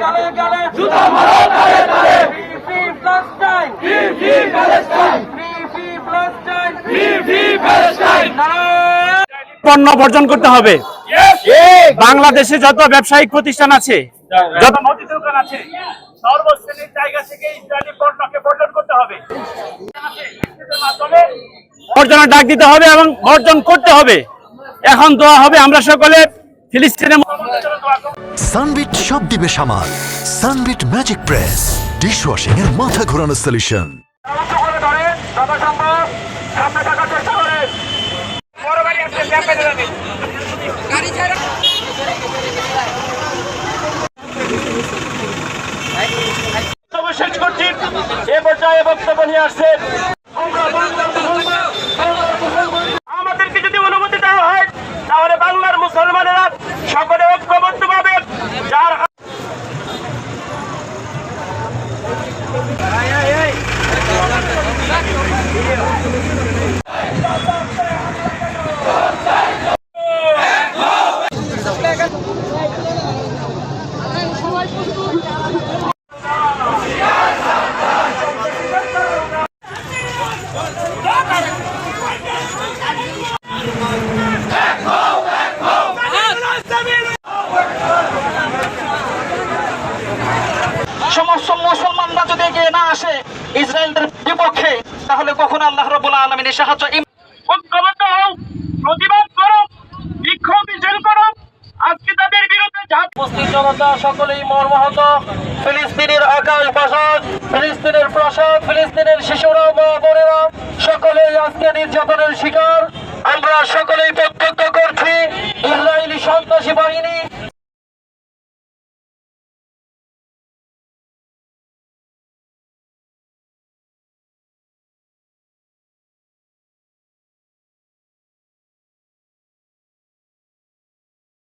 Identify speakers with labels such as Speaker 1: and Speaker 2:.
Speaker 1: গালে গালে জুতা মারো গালে গালে free Palestine free Palestine free Palestine free Palestine
Speaker 2: পণ্য বর্জন করতে হবে। বাংলাদেশে যত ব্যবসায়িক প্রতিষ্ঠান আছে, যত মুদি দোকান আছে, সর্বশ্রেণীর জায়গা থেকে ইসরায়েলি পণ্যকে বর্জন করতে হবে। বর্জনের ডাক দিতে হবে এবং বর্জন করতে হবে। এখন দোয়া হবে আমরা সকলে ফিলিস্তিনের
Speaker 3: সানবিট সব দিবে সামাল। সানবিট ম্যাজিক প্রেস ডিশওয়াশিং এর মাথা ঘোরানো সলিউশন।
Speaker 2: শেষ করছি। এ পর্যায়ে বক্তব্য নিয়ে আসছেন আমাদেরকে যদি অনুমতি দেওয়া হয় তাহলে বাংলার মুসলমানেরা সকলে ঐক্যবদ্ধ ভাবে যার
Speaker 1: সমস্ত মুসলমানরা যদি এগিয়ে না আসে ইসরায়েলের বিপক্ষে, তাহলে কখনো আল্লাহ রাব্বুল আলামিনের সাহায্য।
Speaker 2: ঐক্যবদ্ধ হও, প্রতিবাদ করো, বিক্ষোভ মিছিল করো, আজকে তাদের বিরুদ্ধে
Speaker 1: উপস্থিত জনতা সকলেই মর্মাহত। ফিলিস্তিনের আকাশ বাসাদ, ফিলিস্তিনের প্রাসাদ, ফিলিস্তিনের শিশুরা, মা বোনেরা সকলেই আজকে নির্যাতনের শিকার। আমরা সকলেই